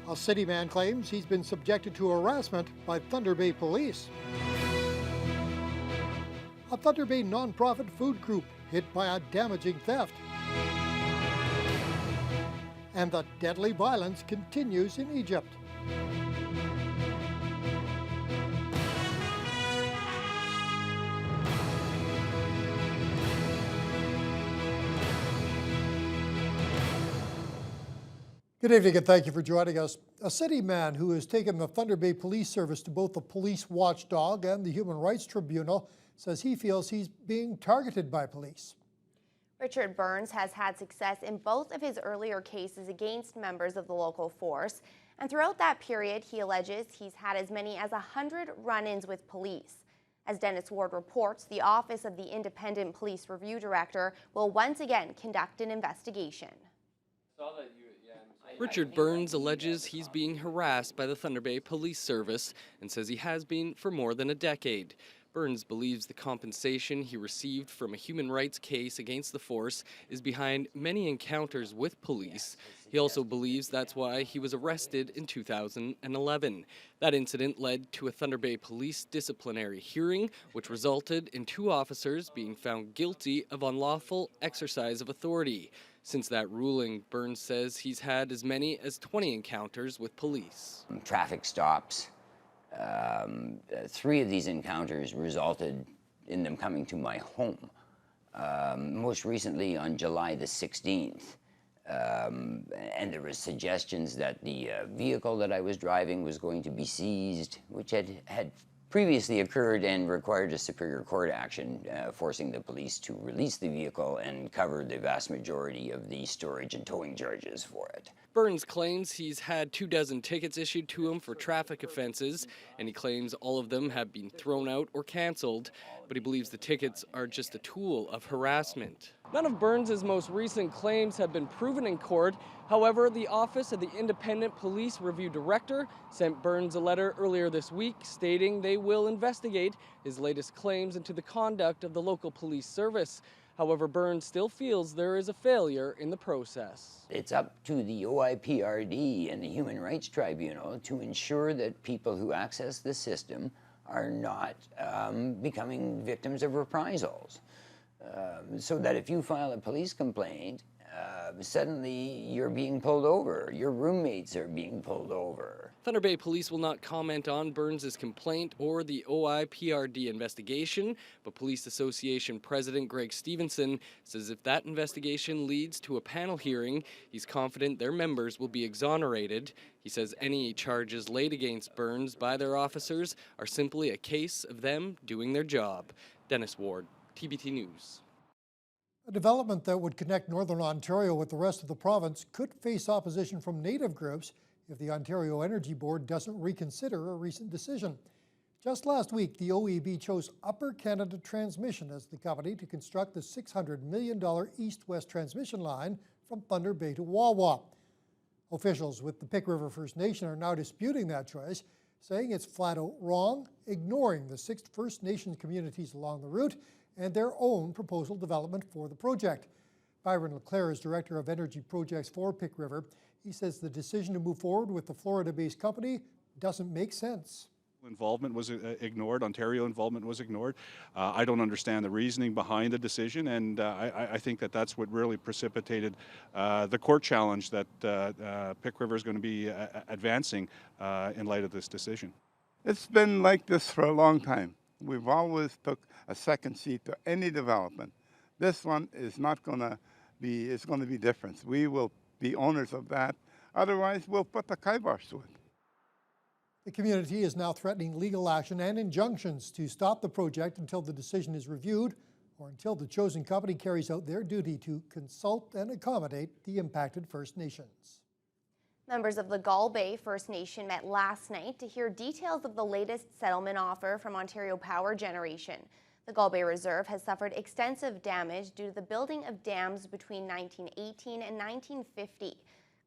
A city man claims he's been subjected to harassment by Thunder Bay police. A Thunder Bay nonprofit food group hit by a damaging theft. And the deadly violence continues in Egypt. Good evening and thank you for joining us. A city man who has taken the Thunder Bay Police Service to both the police watchdog and the Human Rights Tribunal says he feels he's being targeted by police. Richard Burns has had success in both of his earlier cases against members of the local force. And throughout that period, he alleges he's had as many as 100 run-ins with police. As Dennis Ward reports, the Office of the Independent Police Review Director will once again conduct an investigation. Richard Burns alleges he's being harassed by the Thunder Bay Police Service and says he has been for more than a decade. Burns believes the compensation he received from a human rights case against the force is behind many encounters with police. He also believes that's why he was arrested in 2011. That incident led to a Thunder Bay Police disciplinary hearing, which resulted in 2 officers being found guilty of unlawful exercise of authority. Since that ruling, Burns says he's had as many as 20 encounters with police. Traffic stops. 3 of these encounters resulted in them coming to my home. Most recently on July the 16th. And there were suggestions that the vehicle that I was driving was going to be seized, which had previously occurred and required a Superior Court action, forcing the police to release the vehicle and cover the vast majority of the storage and towing charges for it. Burns claims he's had 24 tickets issued to him for traffic offenses, and he claims all of them have been thrown out or canceled, but he believes the tickets are just a tool of harassment. None of Burns' most recent claims have been proven in court. However, the Office of the Independent Police Review Director sent Burns a letter earlier this week stating they will investigate his latest claims into the conduct of the local police service. However, Burns still feels there is a failure in the process. It's up to the OIPRD and the Human Rights Tribunal to ensure that people who access the system are not becoming victims of reprisals. So that if you file a police complaint, suddenly you're being pulled over, your roommates are being pulled over. Thunder Bay Police will not comment on Burns' complaint or the OIPRD investigation, but Police Association President Greg Stevenson says if that investigation leads to a panel hearing, he's confident their members will be exonerated. He says any charges laid against Burns by their officers are simply a case of them doing their job. Dennis Ward, TBT News. A development that would connect Northern Ontario with the rest of the province could face opposition from Native groups if the Ontario Energy Board doesn't reconsider a recent decision. Just last week, the OEB chose Upper Canada Transmission as the company to construct the $600 million east-west transmission line from Thunder Bay to Wawa. Officials with the Pic River First Nation are now disputing that choice, saying it's flat out wrong, ignoring the 6 First Nations communities along the route and their own proposal development for the project. Byron LeClaire is Director of Energy Projects for Pic River. He says the decision to move forward with the Florida-based company doesn't make sense. Involvement was ignored. Ontario involvement was ignored. I don't understand the reasoning behind the decision, and I think that that's what really precipitated the court challenge that Pic River is going to be advancing in light of this decision. It's been like this for a long time. We've always took a second seat to any development. This one is not going to be, it's going to be different. We will be owners of that. Otherwise, we'll put the kibosh to it. The community is now threatening legal action and injunctions to stop the project until the decision is reviewed or until the chosen company carries out their duty to consult and accommodate the impacted First Nations. Members of the Gull Bay First Nation met last night to hear details of the latest settlement offer from Ontario Power Generation. The Gull Bay Reserve has suffered extensive damage due to the building of dams between 1918 and 1950.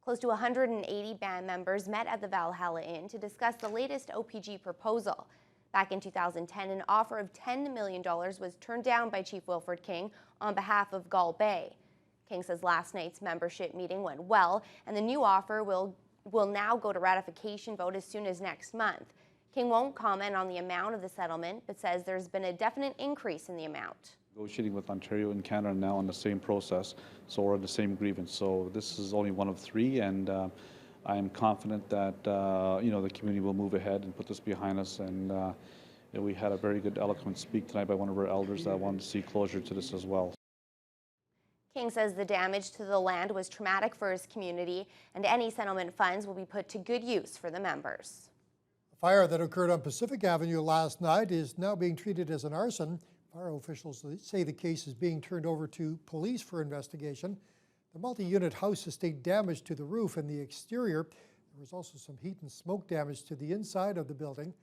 Close to 180 band members met at the Valhalla Inn to discuss the latest OPG proposal. Back in 2010, an offer of $10 million was turned down by Chief Wilfred King on behalf of Gull Bay. King says last night's membership meeting went well, and the new offer will will now go to ratification vote as soon as next month. King won't comment on the amount of the settlement, but says there's been a definite increase in the amount. Negotiating with Ontario and Canada now on the same process, so we're on the same grievance. So this is only one of three, and I am confident that the community will move ahead and put this behind us. And we had a very good, eloquent speak tonight by one of our elders that wanted to see closure to this as well. King says the damage to the land was traumatic for his community, and any settlement funds will be put to good use for the members. A fire that occurred on Pacific Avenue last night is now being treated as an arson. Fire officials say the case is being turned over to police for investigation. The multi-unit house sustained damage to the roof and the exterior. There was also some heat and smoke damage to the inside of the building.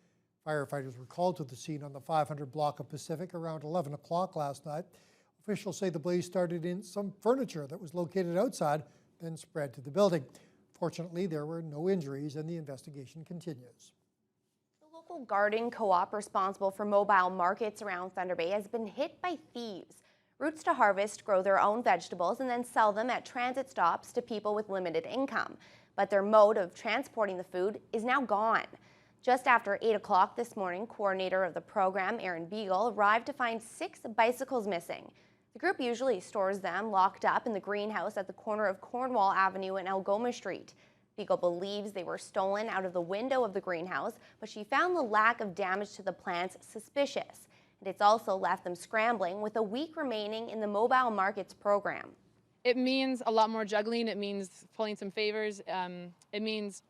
Firefighters were called to the scene on the 500 block of Pacific around 11 o'clock last night. Officials say the blaze started in some furniture that was located outside, then spread to the building. Fortunately, there were no injuries and the investigation continues. The local garden co-op responsible for mobile markets around Thunder Bay has been hit by thieves. Roots to Harvest grow their own vegetables and then sell them at transit stops to people with limited income. But their mode of transporting the food is now gone. Just after 8 o'clock this morning, coordinator of the program, Aaron Beagle, arrived to find 6 bicycles missing. The group usually stores them locked up in the greenhouse at the corner of Cornwall Avenue and Algoma Street. Beagle believes they were stolen out of the window of the greenhouse, but she found the lack of damage to the plants suspicious. And it's also left them scrambling with a week remaining in the mobile markets program. It means a lot more juggling. It means pulling some favors. It means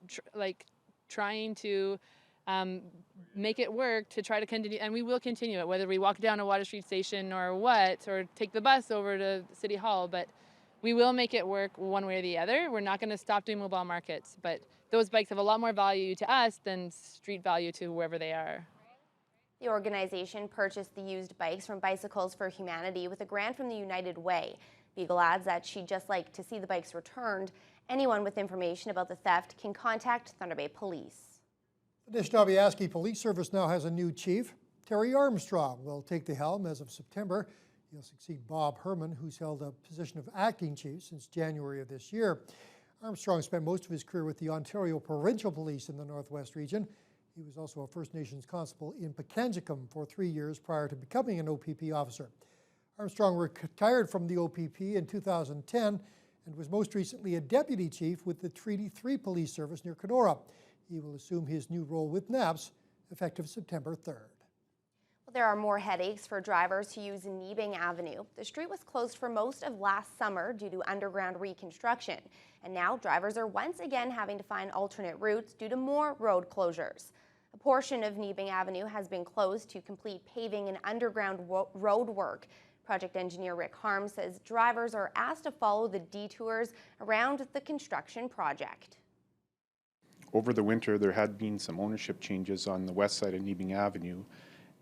trying to make it work to try to continue, and we will continue it, whether we walk down to Water Street Station or what, or take the bus over to City Hall, but we will make it work one way or the other. We're not going to stop doing mobile markets, but those bikes have a lot more value to us than street value to wherever they are. The organization purchased the used bikes from Bicycles for Humanity with a grant from the United Way. Beagle adds that she'd just like to see the bikes returned. Anyone with information about the theft can contact Thunder Bay Police. The Nishnawbe Police Service now has a new chief. Terry Armstrong will take the helm as of September. He'll succeed Bob Herman, who's held a position of acting chief since January of this year. Armstrong spent most of his career with the Ontario Provincial Police in the Northwest region. He was also a First Nations constable in Pikangikum for 3 years prior to becoming an OPP officer. Armstrong retired from the OPP in 2010 and was most recently a deputy chief with the Treaty 3 Police Service near Kenora. He will assume his new role with NAPS effective September 3rd. Well, there are more headaches for drivers who use Niebing Avenue. The street was closed for most of last summer due to underground reconstruction, and now drivers are once again having to find alternate routes due to more road closures. A portion of Niebing Avenue has been closed to complete paving and underground road work. Project engineer Rick Harms says drivers are asked to follow the detours around the construction project. Over the winter, there had been some ownership changes on the west side of Niebing Avenue,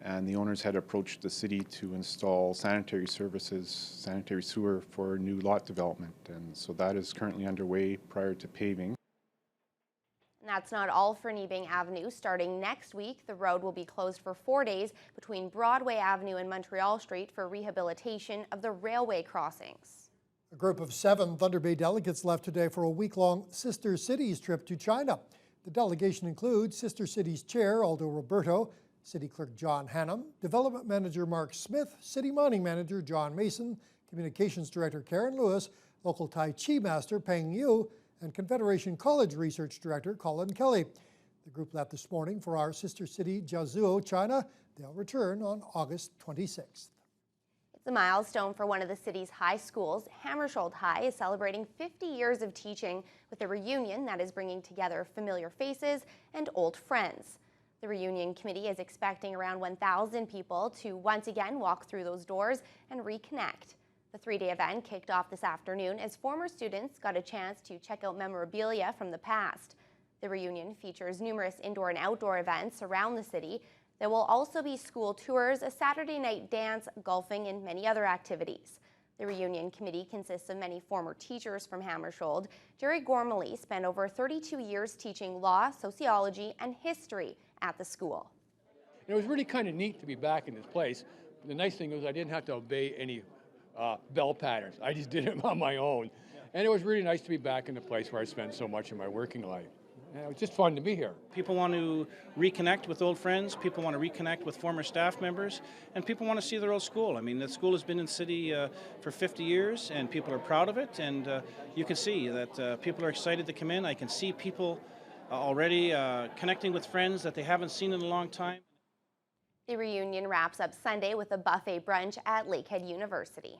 and the owners had approached the city to install sanitary services, sanitary sewer for new lot development, and so that is currently underway prior to paving. And that's not all for Niebing Avenue. Starting next week, the road will be closed for 4 days between Broadway Avenue and Montreal Street for rehabilitation of the railway crossings. A group of 7 Thunder Bay delegates left today for a week-long Sister Cities trip to China. The delegation includes Sister Cities Chair Aldo Roberto, City Clerk John Hannum, Development Manager Mark Smith, City Mining Manager John Mason, Communications Director Karen Lewis, local Tai Chi Master Peng Yu, and Confederation College Research Director Colin Kelly. The group left this morning for our sister city, Jiuzhou, China. They'll return on August 26th. It's a milestone for one of the city's high schools. Hammersholt High is celebrating 50 years of teaching with a reunion that is bringing together familiar faces and old friends. The reunion committee is expecting around 1,000 people to once again walk through those doors and reconnect. The 3-day event kicked off this afternoon as former students got a chance to check out memorabilia from the past. The reunion features numerous indoor and outdoor events around the city. There will also be school tours, a Saturday night dance, golfing, and many other activities. The reunion committee consists of many former teachers from Hammersholt. Jerry Gormley spent over 32 years teaching law, sociology, and history at the school. It was really kind of neat to be back in this place. The nice thing was I didn't have to obey any bell patterns. I just did it on my own. And it was really nice to be back in the place where I spent so much of my working life. And it was just fun to be here. People want to reconnect with old friends, people want to reconnect with former staff members, and people want to see their old school. I mean, the school has been in the city for 50 years, and people are proud of it, and you can see that people are excited to come in. I can see people already connecting with friends that they haven't seen in a long time. The reunion wraps up Sunday with a buffet brunch at Lakehead University.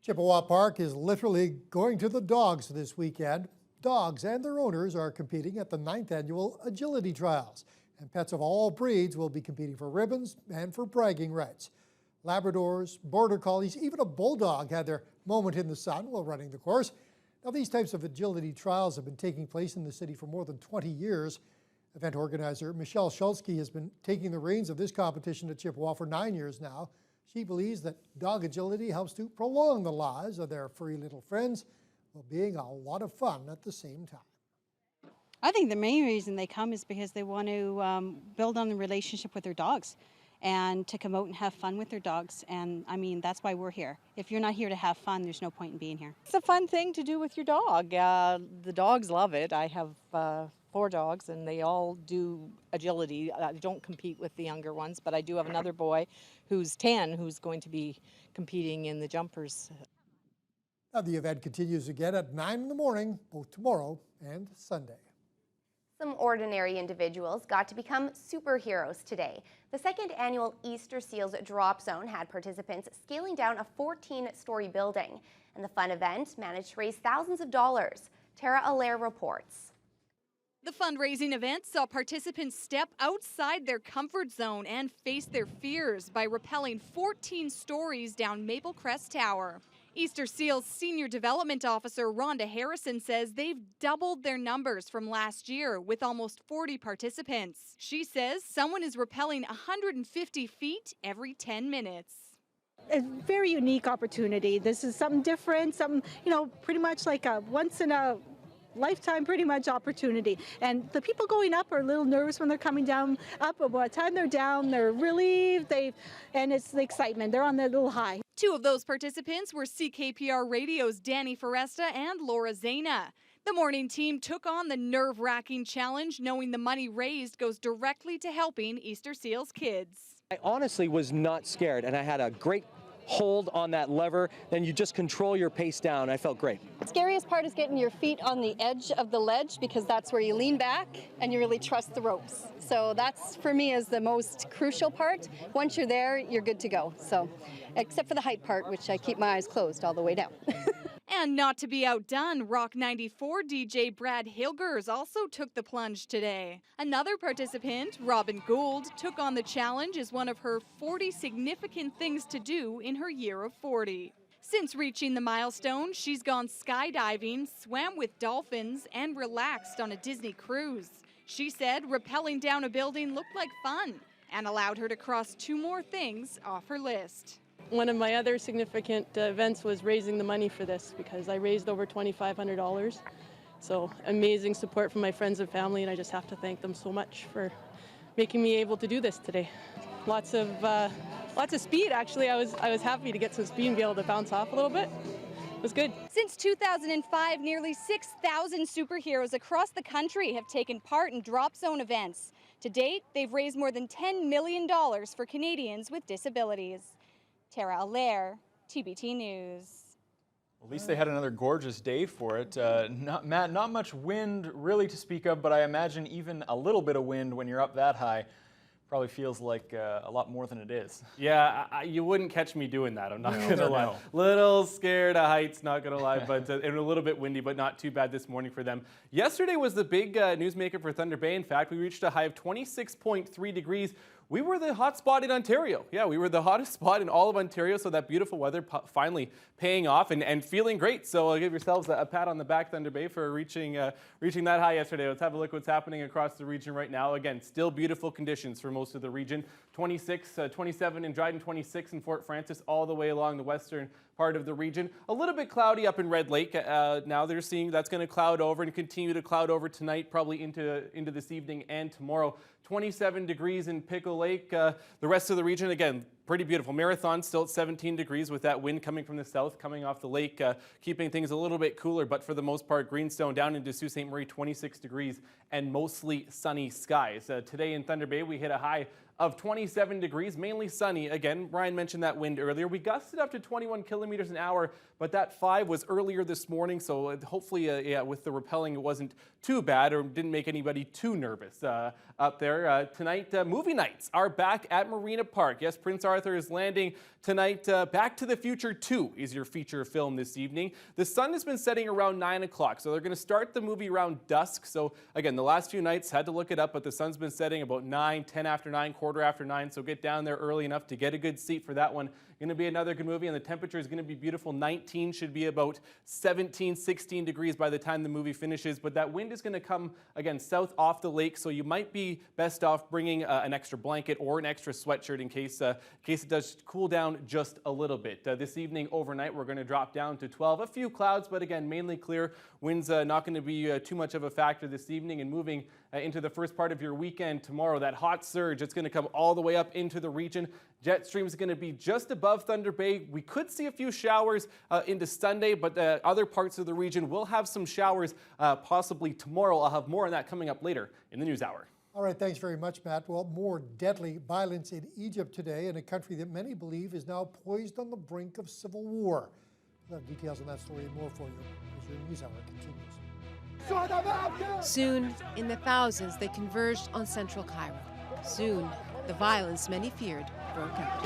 Chippewa Park is literally going to the dogs this weekend. Dogs and their owners are competing at the 9th annual agility trials, and pets of all breeds will be competing for ribbons and for bragging rights. Labradors, border collies, even a bulldog had their moment in the sun while running the course. Now, these types of agility trials have been taking place in the city for more than 20 years. Event organizer Michelle Schultzke has been taking the reins of this competition at Chippewa for 9 years now. She believes that dog agility helps to prolong the lives of their furry little friends, while being a lot of fun at the same time. I think the main reason they come is because they want to build on the relationship with their dogs and to come out and have fun with their dogs. And I mean, that's why we're here. If you're not here to have fun, there's no point in being here. It's a fun thing to do with your dog. The dogs love it. I have 4 dogs and they all do agility. I don't compete with the younger ones, but I do have another boy who's 10 who's going to be competing in the jumpers. Now, the event continues again at 9 in the morning, both tomorrow and Sunday. Some ordinary individuals got to become superheroes today. The second annual Easter Seals Drop Zone had participants scaling down a 14-story building, and the fun event managed to raise thousands of dollars. Tara Allaire reports. The fundraising event saw participants step outside their comfort zone and face their fears by rappelling 14 stories down Maple Crest Tower. Easter Seals Senior Development Officer Rhonda Harrison says they've doubled their numbers from last year with almost 40 participants. She says someone is rappelling 150 feet every 10 minutes. A very unique opportunity. This is something different, something, pretty much like a once in a lifetime pretty much opportunity. And the people going up are a little nervous when they're coming down up, but by the time they're down, they're relieved, and it's the excitement. They're on their little high. 2 of those participants were CKPR Radio's Danny Foresta and Laura Zana. The morning team took on the nerve-wracking challenge, knowing the money raised goes directly to helping Easter Seals kids. I honestly was not scared, and I had a great hold on that lever, then you just control your pace down. I felt great. The scariest part is getting your feet on the edge of the ledge, because that's where you lean back and you really trust the ropes. So that's, for me, is the most crucial part. Once you're there, you're good to go. So, except for the height part, which I keep my eyes closed all the way down. And not to be outdone, Rock 94 DJ Brad Hilgers also took the plunge today. Another participant, Robin Gould, took on the challenge as one of her 40 significant things to do in her year of 40. Since reaching the milestone, she's gone skydiving, swam with dolphins, and relaxed on a Disney cruise. She said rappelling down a building looked like fun and allowed her to cross 2 more things off her list. One of my other significant events was raising the money for this, because I raised over $2,500. So amazing support from my friends and family, and I just have to thank them so much for making me able to do this today. Lots of speed, actually. I was happy to get some speed and be able to bounce off a little bit. It was good. Since 2005, nearly 6,000 superheroes across the country have taken part in Drop Zone events. To date, they've raised more than $10 million for Canadians with disabilities. Tara Allaire, TBT News. At least they had another gorgeous day for it. Matt, not much wind really to speak of, but I imagine even a little bit of wind when you're up that high probably feels like a lot more than it is. Yeah, you wouldn't catch me doing that, I'm not gonna lie. Little scared of heights, not gonna lie, but and a little bit windy, but not too bad this morning for them. Yesterday was the big newsmaker for Thunder Bay. In fact, we reached a high of 26.3 degrees. We were the hot spot in Ontario. Yeah, we were the hottest spot in all of Ontario, so that beautiful weather finally paying off and feeling great. So give yourselves a pat on the back, Thunder Bay, for reaching that high yesterday. Let's have a look what's happening across the region right now. Again, still beautiful conditions for most of the region. 27 in Dryden, 26 in Fort Frances, all the way along the western part of the region. A little bit cloudy up in Red Lake. Now they're seeing that's going to cloud over and continue to cloud over tonight, probably into this evening and tomorrow. 27 degrees in Pickle Lake. The rest of the region, again, pretty beautiful. Marathon still at 17 degrees with that wind coming from the south, coming off the lake, keeping things a little bit cooler. But for the most part, Greenstone down into Sault Ste. Marie, 26 degrees and mostly sunny skies. Today in Thunder Bay, we hit a high of 27 degrees, mainly sunny. Again, Brian mentioned that wind earlier. We gusted up to 21 kilometers an hour, but that 5 was earlier this morning, so hopefully, yeah, with the repelling, it wasn't too bad or didn't make anybody too nervous up there. Tonight, movie nights are back at Marina Park. Yes, Prince Arthur is landing tonight. Back to the Future 2 is your feature film this evening. The sun has been setting around 9 o'clock, so they're going to start the movie around dusk. So again, the last few nights, had to look it up, but the sun's been setting about 9, 10 after 9, quarter after 9, so get down there early enough to get a good seat for that one. Going to be another good movie, and the temperature is going to be beautiful. 19 should be about 17, 16 degrees by the time the movie finishes, but that wind is going to come, again, south off the lake, so you might be best off bringing an extra blanket or an extra sweatshirt in case it does cool down just a little bit. This evening, overnight, we're going to drop down to 12. A few clouds, but again, mainly clear. Wind's not going to be too much of a factor this evening, and moving into the first part of your weekend tomorrow, that hot surge, it's going to come all the way up into the region. Jet stream is going to be just above Thunder Bay. We could see a few showers into Sunday, but other parts of the region will have some showers possibly tomorrow. I'll have more on that coming up later in the news hour. All right, thanks very much, Matt. Well, more deadly violence in Egypt today, in a country that many believe is now poised on the brink of civil war. We'll have details on that story and more for you as your news hour continues. Soon, in the thousands, they converged on central Cairo. Soon, the violence many feared broke out.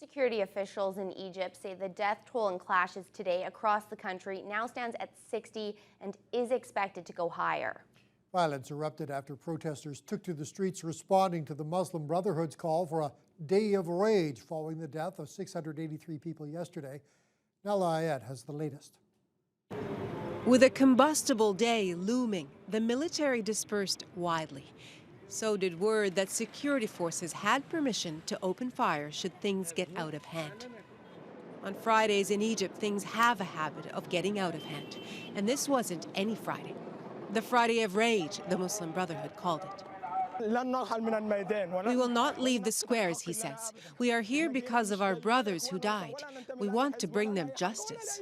Security officials in Egypt say the death toll in clashes today across the country now stands at 60 and is expected to go higher. Violence erupted after protesters took to the streets responding to the Muslim Brotherhood's call for a day of rage following the death of 683 people yesterday. Nala Ayed has the latest. With a combustible day looming, the military dispersed widely. So did word that security forces had permission to open fire should things get out of hand. On Fridays in Egypt, things have a habit of getting out of hand. And this wasn't any Friday. The Friday of Rage, the Muslim Brotherhood called it. We will not leave the squares, he says. We are here because of our brothers who died. We want to bring them justice.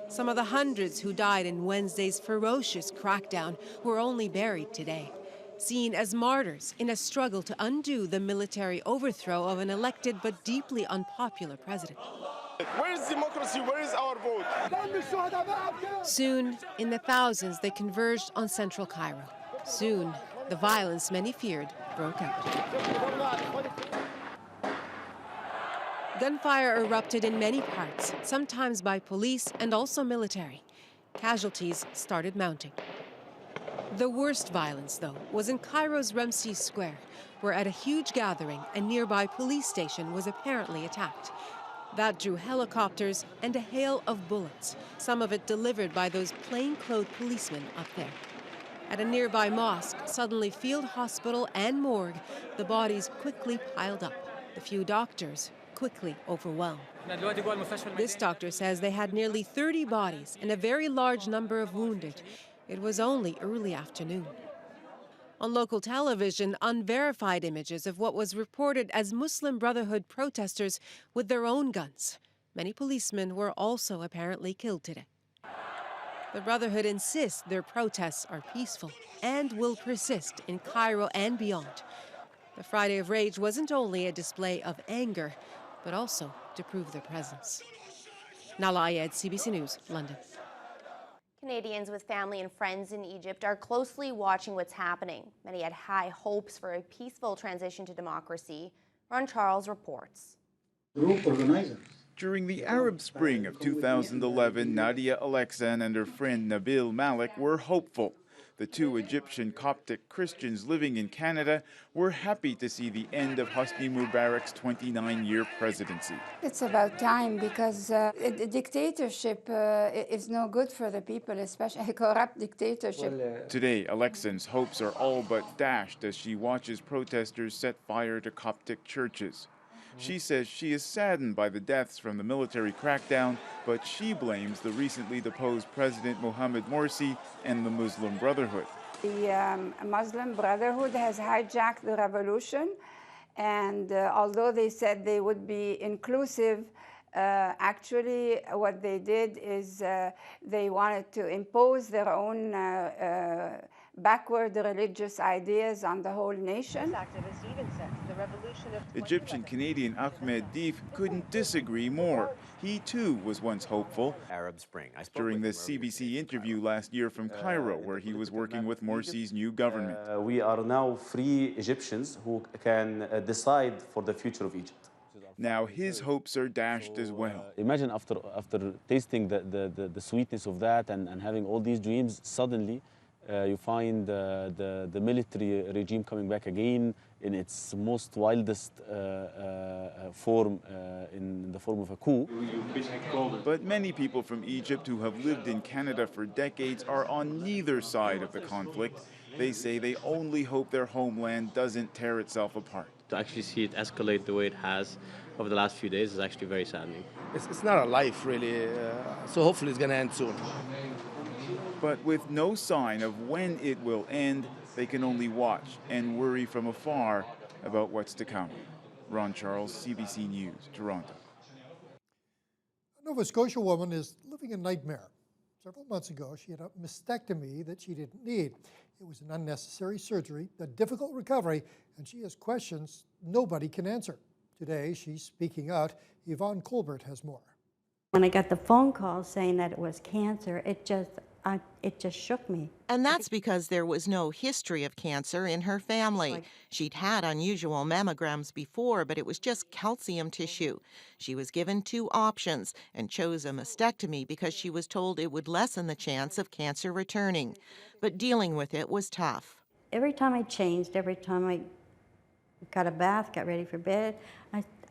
Some of the hundreds who died in Wednesday's ferocious crackdown were only buried today, seen as martyrs in a struggle to undo the military overthrow of an elected but deeply unpopular president. Where is democracy? Where is our vote? Soon, in the thousands, they converged on central Cairo. Soon, the violence many feared broke out. Gunfire erupted in many parts, sometimes by police and also military. Casualties started mounting. The worst violence, though, was in Cairo's Ramses Square, where at a huge gathering, a nearby police station was apparently attacked. That drew helicopters and a hail of bullets, some of it delivered by those plainclothes policemen up there. At a nearby mosque, suddenly field hospital and morgue, the bodies quickly piled up. The few doctors quickly overwhelmed. This doctor says they had nearly 30 bodies and a very large number of wounded. It was only early afternoon. On local television, unverified images of what was reported as Muslim Brotherhood protesters with their own guns. Many policemen were also apparently killed today. The Brotherhood insists their protests are peaceful and will persist in Cairo and beyond. The Friday of Rage wasn't only a display of anger, but also to prove their presence. Nala Ayed, CBC News, London. Canadians with family and friends in Egypt are closely watching what's happening. Many had high hopes for a peaceful transition to democracy. Ron Charles reports. During the Arab Spring of 2011, Nadia Alexan and her friend Nabil Malik were hopeful. The two Egyptian Coptic Christians living in Canada were happy to see the end of Hosni Mubarak's 29-year presidency. It's about time because the dictatorship is no good for the people, especially a corrupt dictatorship. Today, Alexan's hopes are all but dashed as she watches protesters set fire to Coptic churches. She says she is saddened by the deaths from the military crackdown, but she blames the recently deposed President Mohamed Morsi and the Muslim Brotherhood. The Muslim Brotherhood has hijacked the revolution, and although they said they would be inclusive, actually what they did is they wanted to impose their own backward religious ideas on the whole nation. Egyptian Canadian Ahmed Deef couldn't disagree more. He too was once hopeful. Arab Spring. During this CBC interview last year from Cairo, where he was working with Morsi's new government. We are now free Egyptians who can decide for the future of Egypt. Now his hopes are dashed as well. Imagine after tasting the sweetness of that and having all these dreams, suddenly you find the military regime coming back again in its most wildest form, in the form of a coup. But many people from Egypt who have lived in Canada for decades are on neither side of the conflict. They say they only hope their homeland doesn't tear itself apart. To actually see it escalate the way it has over the last few days is actually very saddening. It's not a life, really, so hopefully it's going to end soon. But with no sign of when it will end, they can only watch and worry from afar about what's to come. Ron Charles, CBC News, Toronto. A Nova Scotia woman is living a nightmare. Several months ago, she had a mastectomy that she didn't need. It was an unnecessary surgery, a difficult recovery, and she has questions nobody can answer. Today, she's speaking out. Yvonne Colbert has more. When I got the phone call saying that it was cancer, it just it just shook me. And that's because there was no history of cancer in her family. She'd had unusual mammograms before, but it was just calcium tissue. She was given 2 options and chose a mastectomy because she was told it would lessen the chance of cancer returning. But dealing with it was tough. Every time I changed, every time I got a bath, got ready for bed,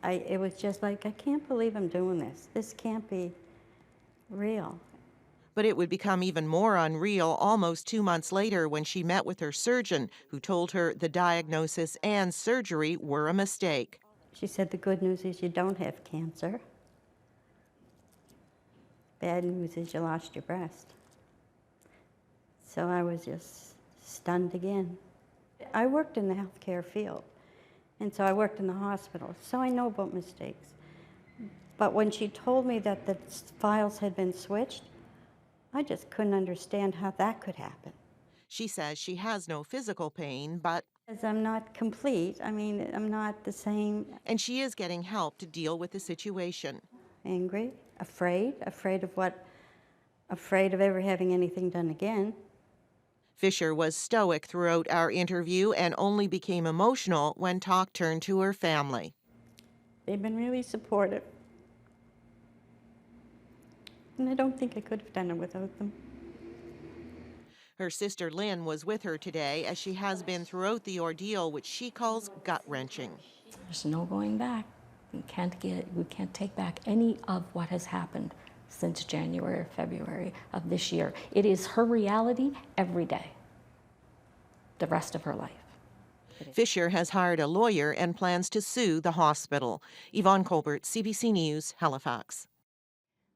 it was just like, I can't believe I'm doing this. This can't be real. But it would become even more unreal almost 2 months later when she met with her surgeon, who told her the diagnosis and surgery were a mistake. She said the good news is you don't have cancer. Bad news is you lost your breast. So I was just stunned again. I worked in the healthcare field, and so I worked in the hospital, so I know about mistakes. But when she told me that the files had been switched, I just couldn't understand how that could happen. She says she has no physical pain, but Because I'm not complete. I mean, I'm not the same. And she is getting help to deal with the situation. Angry, afraid of ever having anything done again. Fisher was stoic throughout our interview and only became emotional when talk turned to her family. They've been really supportive. And I don't think I could have done it without them. Her sister Lynn was with her today, as she has been throughout the ordeal, which she calls gut-wrenching. There's no going back. We can't take back any of what has happened since January or February of this year. It is her reality every day, the rest of her life. Fisher has hired a lawyer and plans to sue the hospital. Yvonne Colbert, CBC News, Halifax.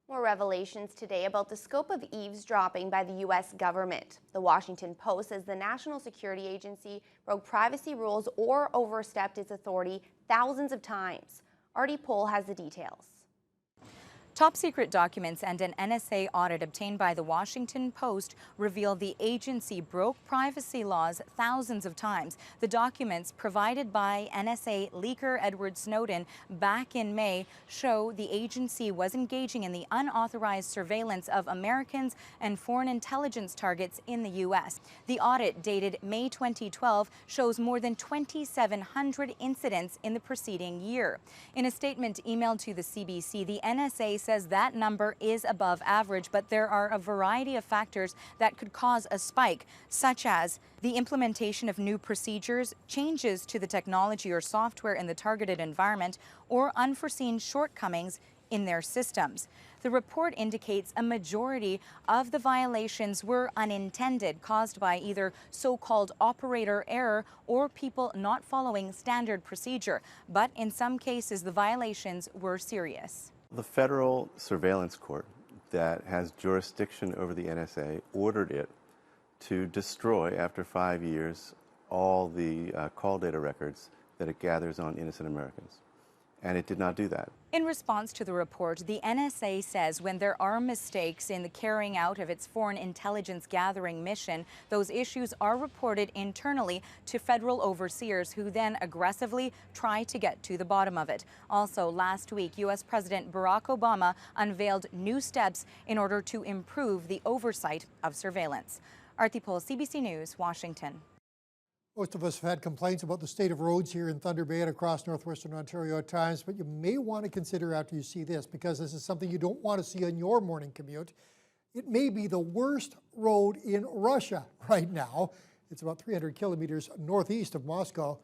More revelations today about the scope of eavesdropping by the U.S. government. The Washington Post says the National Security Agency broke privacy rules or overstepped its authority thousands of times. Artie Pohl has the details. Top secret documents and an NSA audit obtained by the Washington Post reveal the agency broke privacy laws thousands of times. The documents provided by NSA leaker Edward Snowden back in May show the agency was engaging in the unauthorized surveillance of Americans and foreign intelligence targets in the U.S. The audit, dated May 2012, shows more than 2,700 incidents in the preceding year. In a statement emailed to the CBC, the NSA says that number is above average, but there are a variety of factors that could cause a spike, such as the implementation of new procedures, changes to the technology or software in the targeted environment, or unforeseen shortcomings in their systems. The report indicates a majority of the violations were unintended, caused by either so-called operator error or people not following standard procedure. But in some cases, the violations were serious. The federal surveillance court that has jurisdiction over the NSA ordered it to destroy, after 5 years, all the call data records that it gathers on innocent Americans. And it did not do that. In response to the report, the NSA says when there are mistakes in the carrying out of its foreign intelligence gathering mission, those issues are reported internally to federal overseers who then aggressively try to get to the bottom of it. Also, last week, U.S. President Barack Obama unveiled new steps in order to improve the oversight of surveillance. Artie Pohl, CBC News, Washington. Most of us have had complaints about the state of roads here in Thunder Bay and across northwestern Ontario at times, but you may want to consider after you see this, because this is something you don't want to see on your morning commute. It may be the worst road in Russia right now. It's about 300 kilometers northeast of Moscow.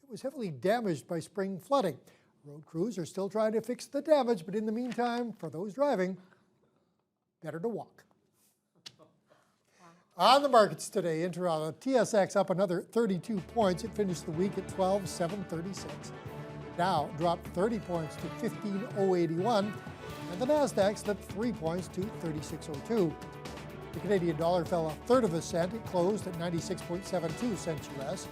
It was heavily damaged by spring flooding. Road crews are still trying to fix the damage, but in the meantime, for those driving, better to walk. On the markets today in Toronto, TSX up another 32 points. It finished the week at 12,736. Dow dropped 30 points to 15,081, and the Nasdaq slipped 3 points to 3602. The Canadian dollar fell a third of a cent. It closed at 96.72 cents U.S.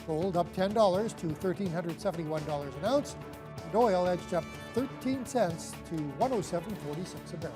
Gold up $10 to $1,371 an ounce, and oil edged up 13 cents to $107.46 a barrel.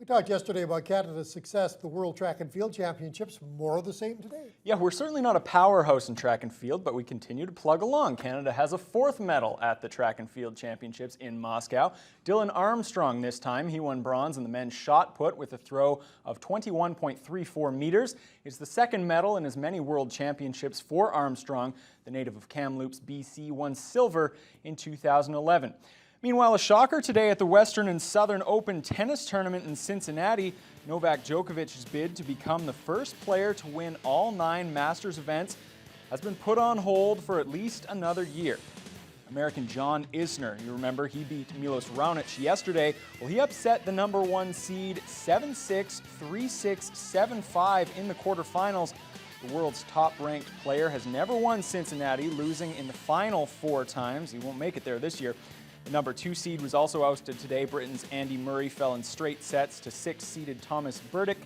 We talked yesterday about Canada's success at the World Track and Field Championships. More of the same today. Yeah, we're certainly not a powerhouse in track and field, but we continue to plug along. Canada has a 4th medal at the Track and Field Championships in Moscow. Dylan Armstrong this time. He won bronze in the men's shot put with a throw of 21.34 meters. It's the 2nd medal in as many World Championships for Armstrong. The native of Kamloops, BC, won silver in 2011. Meanwhile, a shocker today at the Western and Southern Open tennis tournament in Cincinnati. Novak Djokovic's bid to become the first player to win all 9 Masters events has been put on hold for at least another year. American John Isner, you remember, he beat Milos Raonic yesterday. Well, he upset the #1 seed 7-6, 3-6, 7-5 in the quarterfinals. The world's top-ranked player has never won Cincinnati, losing in the final 4 times. He won't make it there this year. The #2 seed was also ousted today. Britain's Andy Murray fell in straight sets to 6-seeded Thomas Berdych,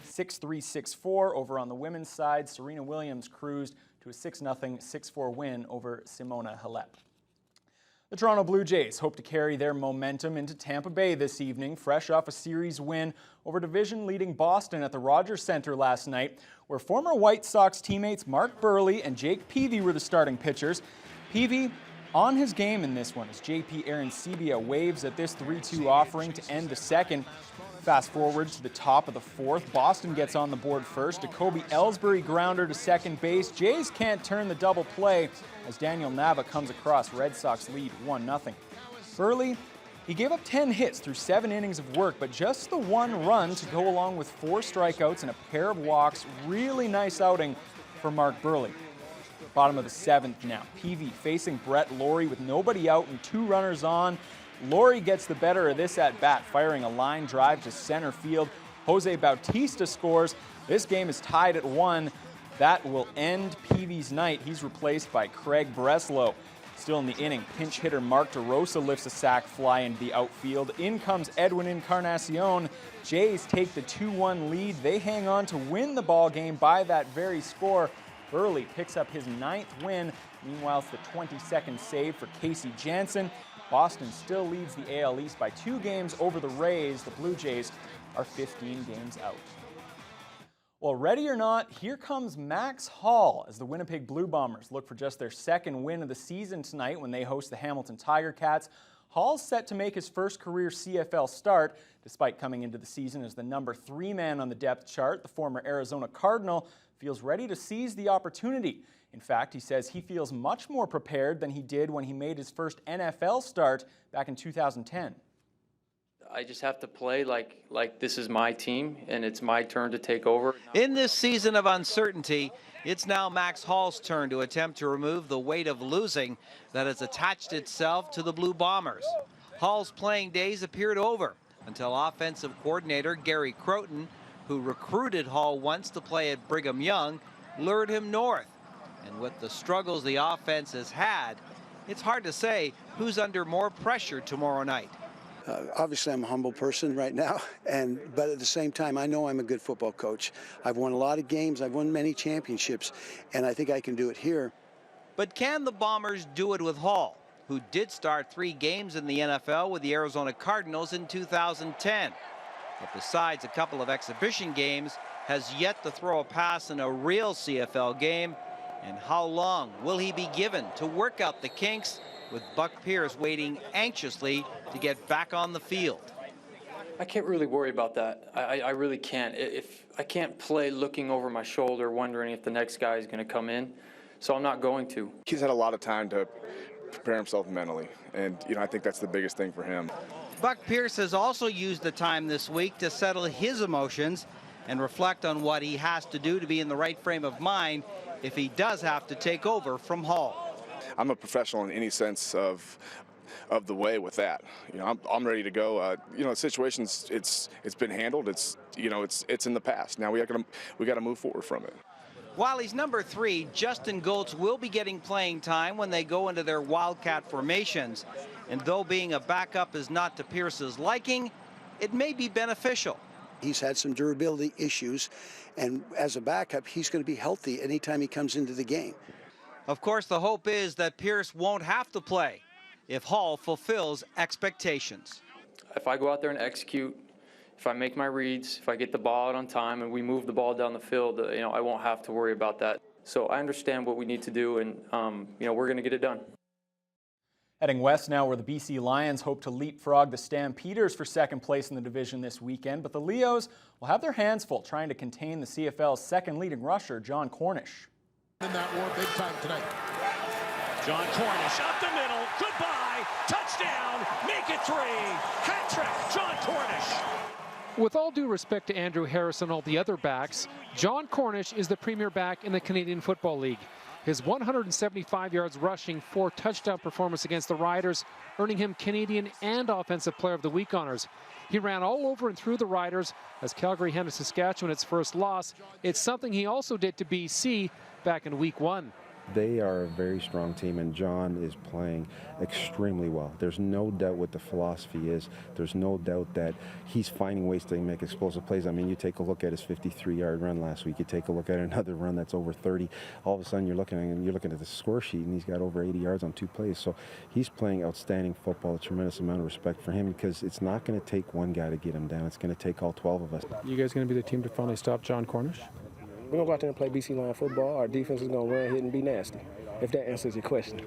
6-3, 6-4. Over on the women's side, Serena Williams cruised to a 6-0, 6-4 win over Simona Halep. The Toronto Blue Jays hope to carry their momentum into Tampa Bay this evening, fresh off a series win over division-leading Boston at the Rogers Centre last night, where former White Sox teammates Mark Buehrle and Jake Peavy were the starting pitchers. Peavy on his game in this one as JP Arencibia waves at this 3-2 offering to end the second. Fast forward to the top of the 4th. Boston gets on the board first. Jacoby Ellsbury grounder to second base. Jays can't turn the double play as Daniel Nava comes across. Red Sox lead 1-0. Buehrle, he gave up 10 hits through 7 innings of work, but just the 1 run to go along with 4 strikeouts and a pair of walks. Really nice outing for Mark Buehrle. Bottom of the 7th now. Peavy facing Brett Laurie with nobody out and 2 runners on. Laurie gets the better of this at bat, firing a line drive to center field. Jose Bautista scores. This game is tied at 1. That will end Peavy's night. He's replaced by Craig Breslow. Still in the inning, pinch hitter Mark DeRosa lifts a sac fly into the outfield. In comes Edwin Encarnacion. Jays take the 2-1 lead. They hang on to win the ball game by that very score. Buehrle picks up his 9th win. Meanwhile, it's the 22nd save for Casey Janssen. Boston still leads the AL East by 2 games over the Rays. The Blue Jays are 15 games out. Well, ready or not, here comes Max Hall as the Winnipeg Blue Bombers look for just their 2nd win of the season tonight when they host the Hamilton Tiger Cats. Hall's set to make his first career CFL start, despite coming into the season as the #3 man on the depth chart. The former Arizona Cardinal feels ready to seize the opportunity. In fact, he says he feels much more prepared than he did when he made his first NFL start back in 2010. I just have to play like this is my team and it's my turn to take over. In this season of uncertainty, it's now Max Hall's turn to attempt to remove the weight of losing that has attached itself to the Blue Bombers. Hall's playing days appeared over until offensive coordinator Gary Croton, who recruited Hall once to play at Brigham Young, lured him north. And with the struggles the offense has had, it's hard to say who's under more pressure tomorrow night. Obviously, I'm a humble person right now, but at the same time, I know I'm a good football coach. I've won a lot of games, I've won many championships, and I think I can do it here. But can the Bombers do it with Hall, who did start 3 games in the NFL with the Arizona Cardinals in 2010? But besides a couple of exhibition games, has yet to throw a pass in a real CFL game. And how long will he be given to work out the kinks, with Buck Pierce waiting anxiously to get back on the field? I can't really worry about that. I really can't. If I can't play looking over my shoulder, wondering if the next guy is going to come in, so I'm not going to. He's had a lot of time to prepare himself mentally, and I think that's the biggest thing for him. Buck Pierce has also used the time this week to settle his emotions and reflect on what he has to do to be in the right frame of mind if he does have to take over from Hall. I'm a professional in any sense of the way with that. I'm ready to go. The situation's it's been handled. It's in the past. Now we got to move forward from it. While he's #3, Justin Goltz will be getting playing time when they go into their Wildcat formations. And though being a backup is not to Pierce's liking, it may be beneficial. He's had some durability issues, and as a backup, he's going to be healthy anytime he comes into the game. Of course, the hope is that Pierce won't have to play if Hall fulfills expectations. If I go out there and execute If I make my reads, if I get the ball out on time and we move the ball down the field, I won't have to worry about that. So I understand what we need to do, and we're going to get it done. Heading west now, where the BC Lions hope to leapfrog the Stampeders for second place in the division this weekend, but the Leos will have their hands full trying to contain the CFL's second leading rusher, John Cornish. In that war big time tonight. John Cornish up the middle. Goodbye. Touchdown. Make it 3. Hat trick. John Cornish. With all due respect to Andrew Harris and all the other backs, John Cornish is the premier back in the Canadian Football League. His 175 yards rushing, 4 touchdown performance against the Riders, earning him Canadian and Offensive Player of the Week honors. He ran all over and through the Riders as Calgary handed Saskatchewan its first loss. It's something he also did to BC back in Week 1. They are a very strong team, and John is playing extremely well. There's no doubt what the philosophy is. There's no doubt that he's finding ways to make explosive plays. I mean, you take a look at his 53-yard run last week. You take a look at another run that's over 30. All of a sudden, you're looking at the score sheet, and he's got over 80 yards on 2 plays. So he's playing outstanding football. A tremendous amount of respect for him, because it's not going to take one guy to get him down. It's going to take all 12 of us. You guys going to be the team to finally stop John Cornish? We're going to go out there and play BC Lion football. Our defense is going to run, hit, and be nasty, if that answers your question.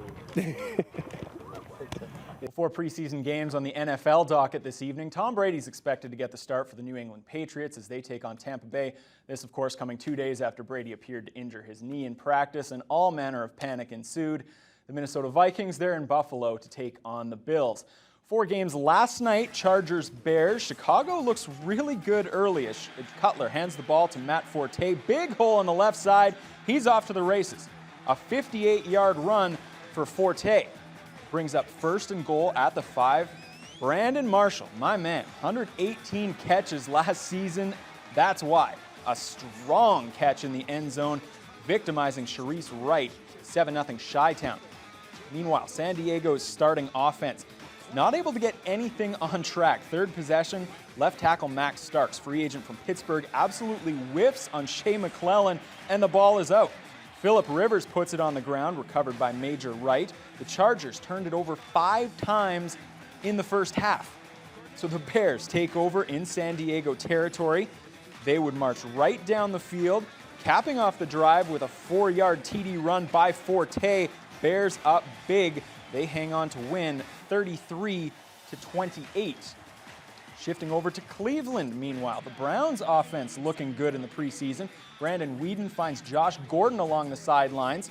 Before preseason games on the NFL docket this evening, Tom Brady's expected to get the start for the New England Patriots as they take on Tampa Bay. This, of course, coming 2 days after Brady appeared to injure his knee in practice, and all manner of panic ensued. The Minnesota Vikings, they're in Buffalo to take on the Bills. 4 games last night, Chargers-Bears. Chicago looks really good early as Cutler hands the ball to Matt Forte. Big hole on the left side. He's off to the races. A 58-yard run for Forte. Brings up 1st and goal at the 5. Brandon Marshall, my man, 118 catches last season. That's why. A strong catch in the end zone, victimizing Sharice Wright, 7-0 Chi-Town. Meanwhile, San Diego's starting offense not able to get anything on track. 3rd possession, left tackle Max Starks, free agent from Pittsburgh, absolutely whiffs on Shea McClellan, and the ball is out. Phillip Rivers puts it on the ground, recovered by Major Wright. The Chargers turned it over 5 times in the first half. So the Bears take over in San Diego territory. They would march right down the field, capping off the drive with a 4-yard TD run by Forte. Bears up big. They hang on to win 33-28. Shifting over to Cleveland, meanwhile. The Browns' offense looking good in the preseason. Brandon Weeden finds Josh Gordon along the sidelines.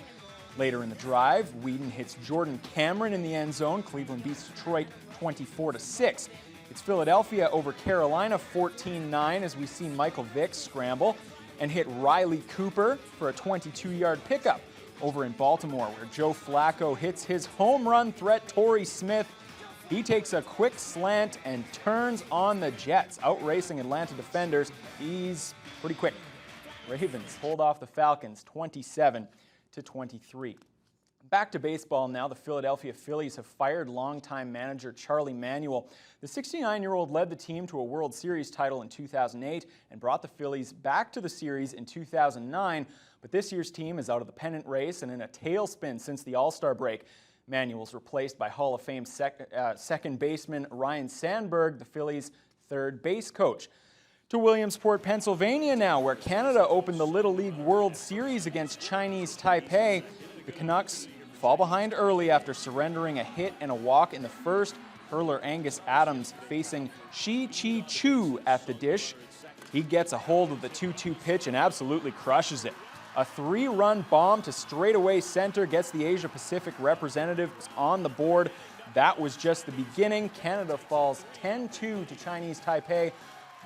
Later in the drive, Weeden hits Jordan Cameron in the end zone. Cleveland beats Detroit 24-6. It's Philadelphia over Carolina 14-9 as we see Michael Vick scramble and hit Riley Cooper for a 22-yard pickup. Over in Baltimore, where Joe Flacco hits his home run threat, Torrey Smith. He takes a quick slant and turns on the Jets, outracing Atlanta defenders. He's pretty quick. Ravens hold off the Falcons 27-23. Back to baseball now. The Philadelphia Phillies have fired longtime manager Charlie Manuel. The 69-year-old led the team to a World Series title in 2008 and brought the Phillies back to the series in 2009. But this year's team is out of the pennant race and in a tailspin since the All-Star break. Manuel's replaced by Hall of Fame second baseman Ryan Sandberg, the Phillies' third base coach. To Williamsport, Pennsylvania now, where Canada opened the Little League World Series against Chinese Taipei. The Canucks fall behind early after surrendering a hit and a walk in the first. Hurler Angus Adams facing Shi Chi Chu at the dish. He gets a hold of the 2-2 pitch and absolutely crushes it. A 3-run bomb to straightaway center gets the Asia Pacific representatives on the board. That was just the beginning. Canada falls 10-2 to Chinese Taipei.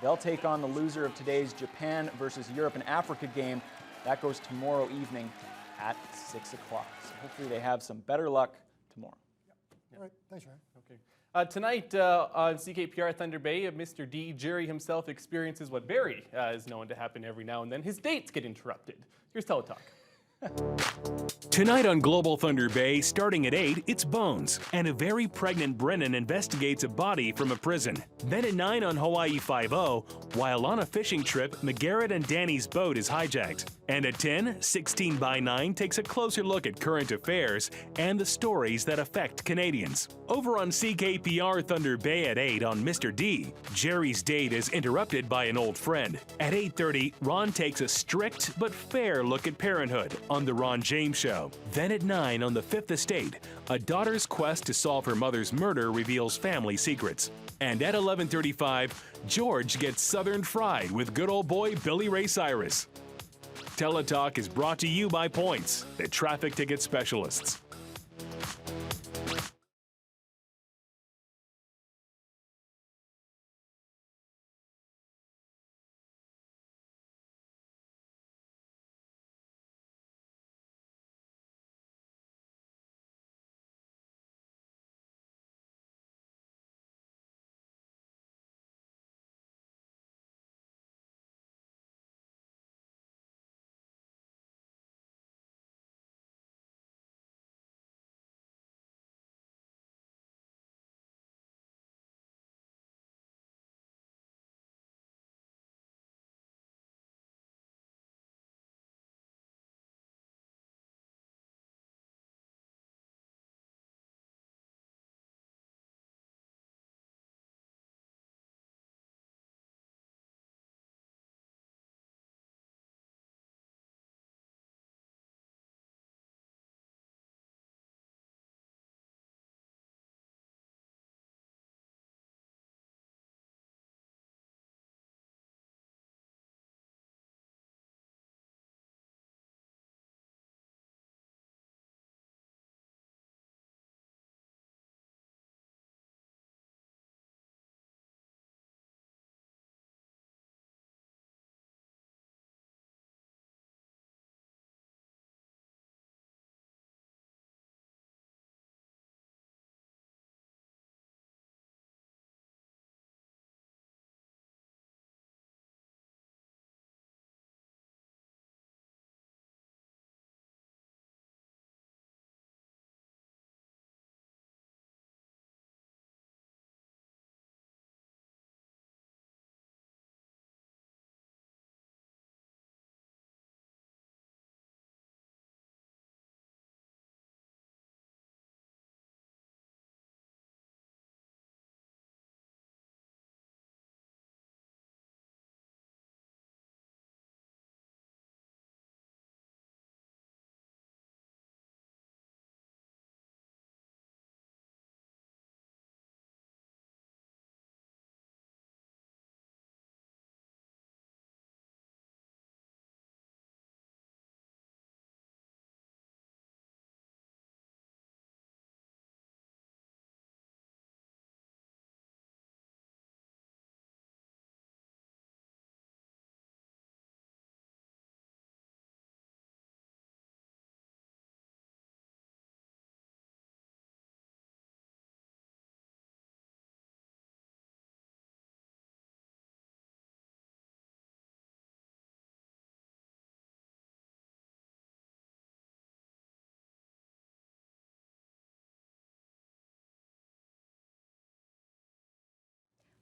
They'll take on the loser of today's Japan versus Europe and Africa game. That goes tomorrow evening at 6 o'clock. So hopefully they have some better luck tomorrow. All right, thanks, Ryan. Okay. Tonight on CKPR Thunder Bay, Mr. D. Jerry himself experiences what Barry is known to happen every now and then. His dates get interrupted. Here's Teletalk. Tonight on Global Thunder Bay, starting at 8, it's Bones, and a very pregnant Brennan investigates a body from a prison. Then at 9 on Hawaii 5-0, while on a fishing trip, McGarrett and Danny's boat is hijacked. And at 10, 16 by 9 takes a closer look at current affairs and the stories that affect Canadians. Over on CKPR Thunder Bay at 8 on Mr. D, Jerry's date is interrupted by an old friend. At 8:30, Ron takes a strict but fair look at parenthood on The Ron James Show. Then at 9 on the Fifth Estate, a daughter's quest to solve her mother's murder reveals family secrets. And at 11:35, George gets Southern fried with good old boy Billy Ray Cyrus. Teletalk is brought to you by Points, the traffic ticket specialists.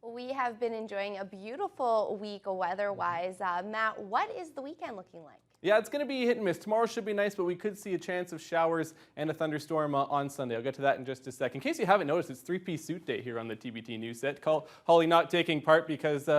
We have been enjoying a beautiful week weather-wise. Matt, what is the weekend looking like? Yeah, it's going to be hit and miss. Tomorrow should be nice, but we could see a chance of showers and a thunderstorm on Sunday. I'll get to that in just a second. In case you haven't noticed, it's three-piece suit day here on the TBT News set. Holly not taking part because,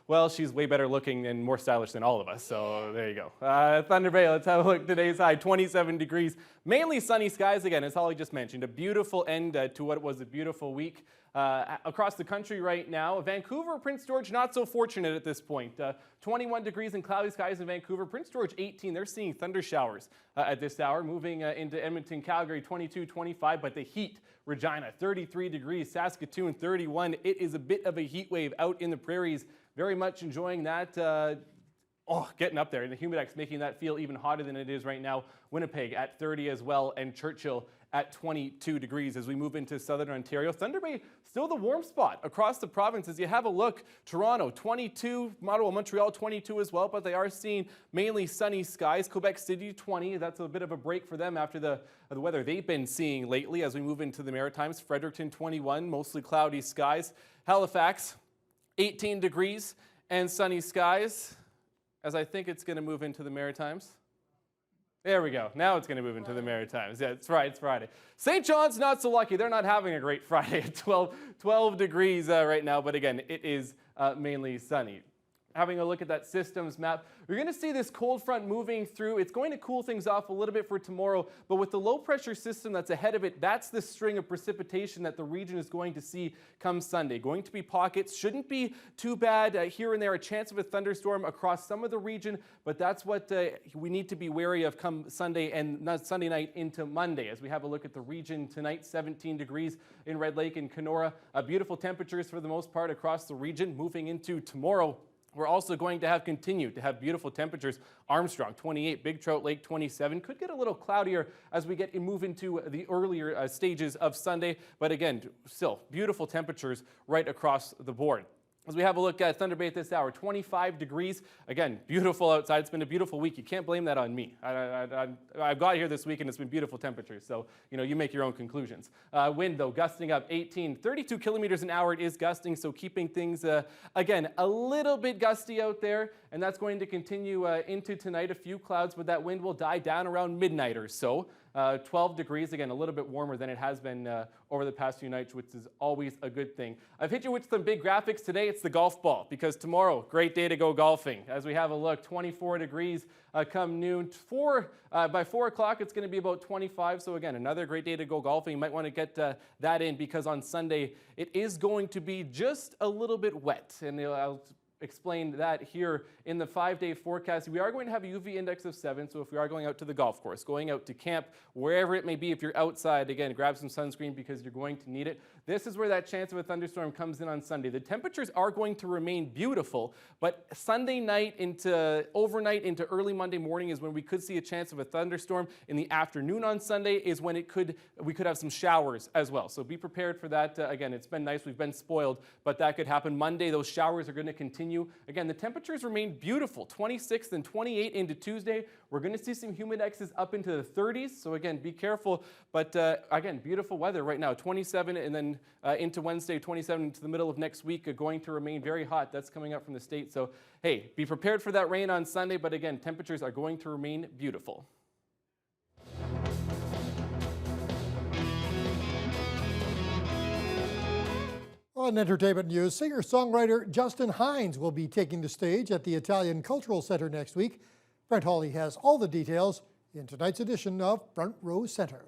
well, she's way better looking and more stylish than all of us. So there you go. Thunder Bay, let's have a look. Today's high, 27 degrees. Mainly sunny skies again, as Holly just mentioned. A beautiful end to what was a beautiful week. Across the country right now. Vancouver, Prince George, not so fortunate at this point. 21 degrees and cloudy skies in Vancouver. Prince George, 18. They're seeing thunder showers at this hour. Moving into Edmonton, Calgary, 22, 25. But the heat, Regina, 33 degrees. Saskatoon, 31. It is a bit of a heat wave out in the prairies. Very much enjoying that. Getting up there. And the Humidex making that feel even hotter than it is right now. Winnipeg at 30 as well. And Churchill at 22 degrees as we move into southern Ontario. Thunder Bay, still the warm spot across the province as you have a look. Toronto, 22, Ottawa, Montreal, 22 as well, but they are seeing mainly sunny skies. Quebec City, 20. That's a bit of a break for them after the weather they've been seeing lately as we move into the Maritimes. Fredericton, 21, mostly cloudy skies. Halifax, 18 degrees and sunny skies, as I think it's going to move into the Maritimes. There we go. Now it's going to move into the Maritimes. Yeah, it's right. It's Friday. St. John's not so lucky. They're not having a great Friday at 12 degrees right now. But again, it is mainly sunny. Having a look at that systems map, you're going to see this cold front moving through. It's going to cool things off a little bit for tomorrow, but with the low pressure system that's ahead of it, that's the string of precipitation that the region is going to see come Sunday. Going to be pockets, shouldn't be too bad here and there, a chance of a thunderstorm across some of the region, but that's what we need to be wary of come Sunday and not Sunday night into Monday. As we have a look at the region tonight, 17 degrees in Red Lake and Kenora. Beautiful temperatures for the most part across the region. Moving into tomorrow, we're also going to continue to have beautiful temperatures. Armstrong, 28, Big Trout Lake, 27. Could get a little cloudier as we move into the earlier stages of Sunday, but again, still beautiful temperatures right across the board. As we have a look at Thunder Bay at this hour, 25 degrees. Again, beautiful outside. It's been a beautiful week. You can't blame that on me. I've got here this week and it's been beautiful temperatures. So, you make your own conclusions. Wind, though, gusting up 32 kilometers an hour. It is gusting, so keeping things, again, a little bit gusty out there. And that's going to continue into tonight. A few clouds, but that wind will die down around midnight or so. 12 degrees, again, a little bit warmer than it has been over the past few nights, which is always a good thing. I've hit you with some big graphics today. It's the golf ball, because tomorrow, great day to go golfing. As we have a look, 24 degrees come noon. By 4 o'clock, it's going to be about 25. So again, another great day to go golfing. You might want to get that in, because on Sunday, it is going to be just a little bit wet. And I'll explained that here in the 5-day forecast. We are going to have a UV index of 7, so if we are going out to the golf course, going out to camp, wherever it may be, if you're outside, again, grab some sunscreen because you're going to need it. This is where that chance of a thunderstorm comes in on Sunday. The temperatures are going to remain beautiful, but Sunday night into overnight into early Monday morning is when we could see a chance of a thunderstorm. In the afternoon on Sunday is when we could have some showers as well. So be prepared for that. Again, it's been nice. We've been spoiled, but that could happen. Monday, those showers are going to continue. Again, the temperatures remain beautiful, 26 and 28 into Tuesday. We're going to see some humid X's up into the 30s. So again, be careful. But again, beautiful weather right now, 27 and then into Wednesday, 27 into the middle of next week, going to remain very hot. That's coming up from the state. So hey, be prepared for that rain on Sunday. But again, temperatures are going to remain beautiful. On entertainment news, singer-songwriter Justin Hines will be taking the stage at the Italian Cultural Center next week. Brent Hawley has all the details in tonight's edition of Front Row Center.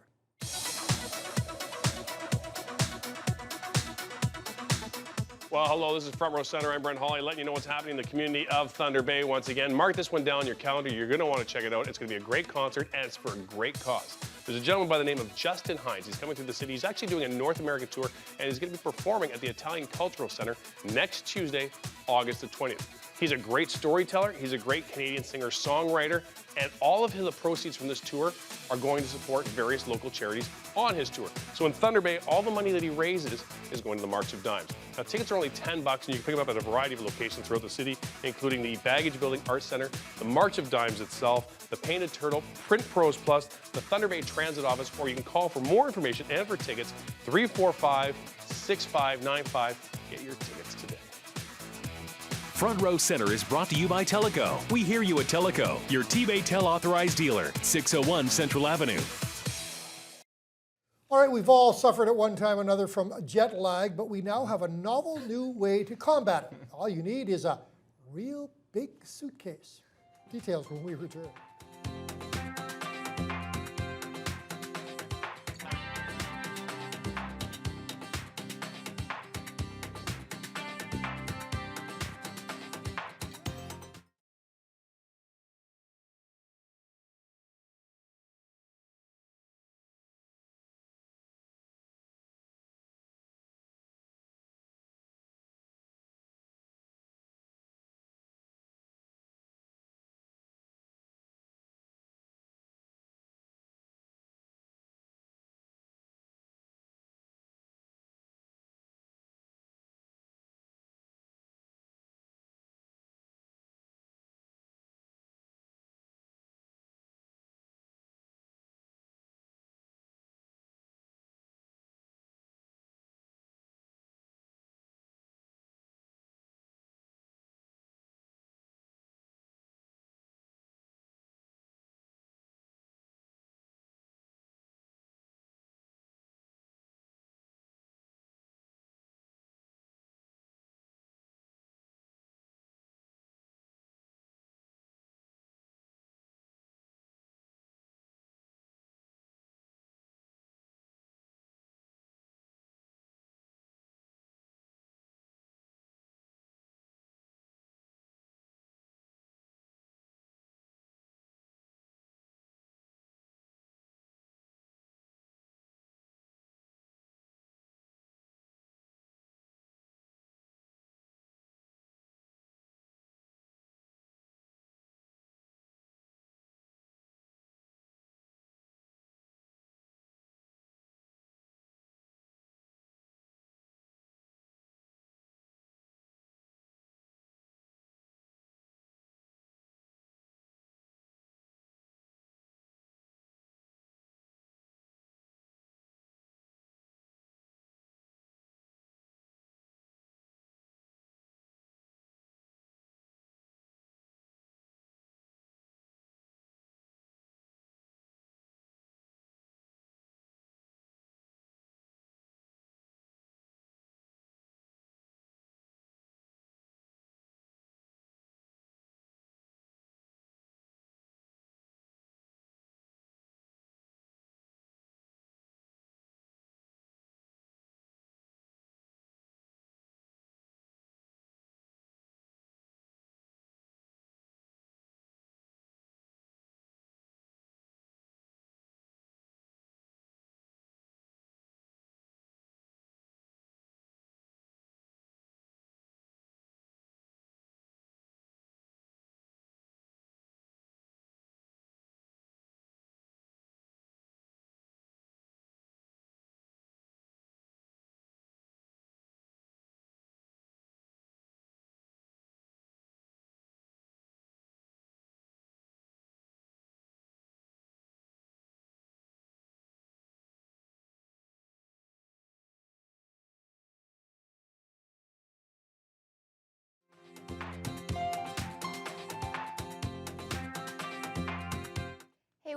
Well, hello, this is Front Row Center. I'm Brent Hawley, letting you know what's happening in the community of Thunder Bay once again. Mark this one down on your calendar. You're going to want to check it out. It's going to be a great concert, and it's for a great cause. There's a gentleman by the name of Justin Hines. He's coming through the city. He's actually doing a North American tour, and he's going to be performing at the Italian Cultural Center next Tuesday, August the 20th. He's a great storyteller. He's a great Canadian singer-songwriter, and all of the proceeds from this tour are going to support various local charities on his tour. So in Thunder Bay, all the money that he raises is going to the March of Dimes. Now, tickets are only $10, and you can pick them up at a variety of locations throughout the city, including the Baggage Building Arts Center, the March of Dimes itself, the Painted Turtle, Print Pros Plus, the Thunder Bay Transit Office, or you can call for more information and for tickets, 345-6595. Get your tickets today. Front Row Center is brought to you by Teleco. We hear you at Teleco, your T-Bay Tel authorized dealer, 601 Central Avenue. All right, we've all suffered at one time or another from jet lag, but we now have a novel new way to combat it. All you need is a real big suitcase. Details when we return.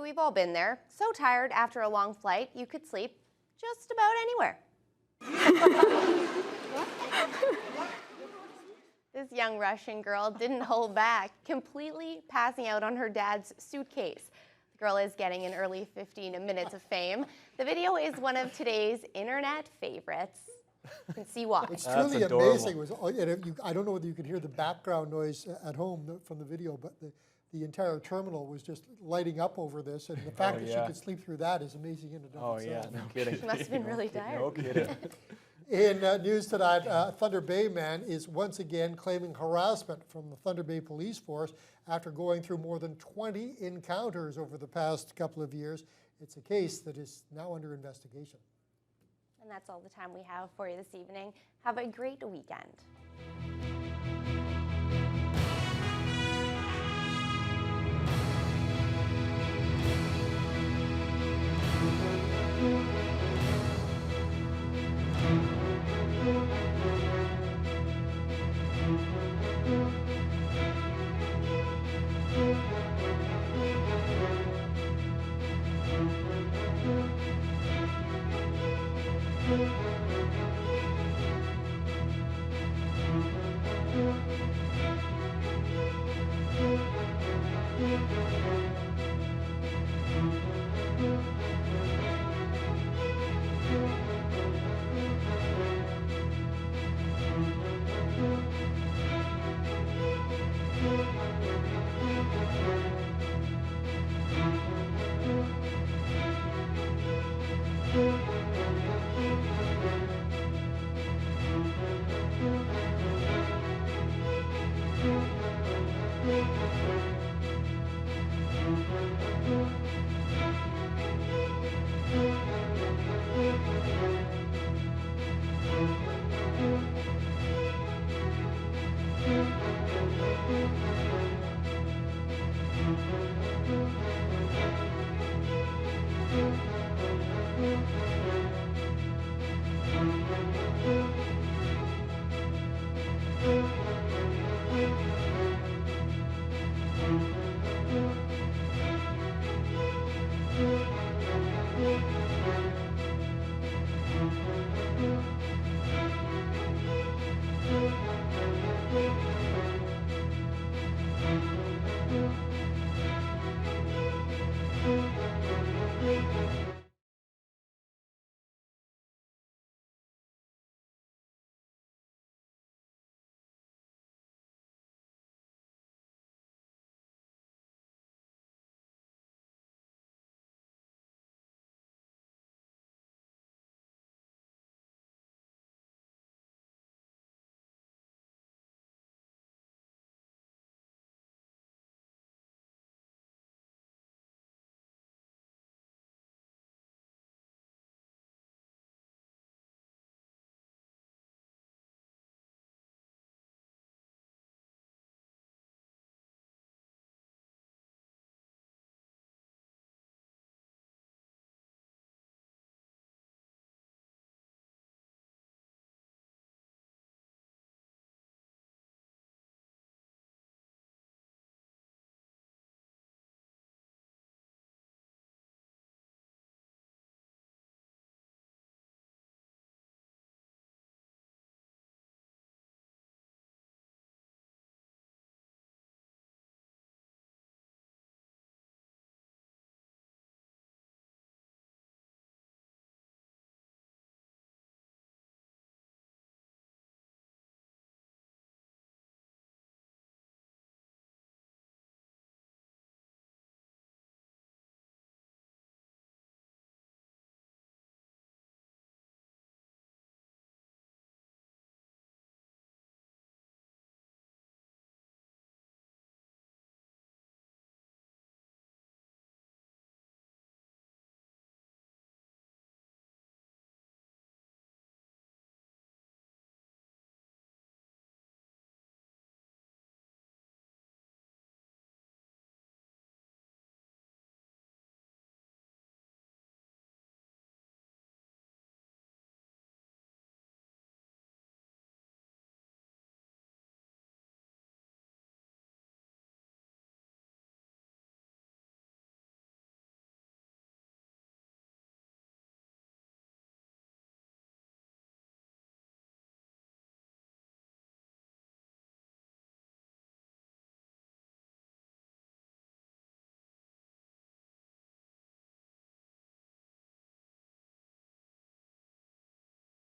we've all been there. So tired after a long flight, you could sleep just about anywhere. This young Russian girl didn't hold back, completely passing out on her dad's suitcase. The girl is getting an early 15 minutes of fame. The video is one of today's internet favorites. You can see why. It's truly amazing. It was, I don't know whether you could hear the background noise at home from the video, but the entire terminal was just lighting up over this, and the fact that she could sleep through that is amazing in and of itself. No kidding. She must have been really tired. No kidding. In news tonight, Thunder Bay man is once again claiming harassment from the Thunder Bay Police Force after going through more than 20 encounters over the past couple of years. It's a case that is now under investigation. And that's all the time we have for you this evening. Have a great weekend.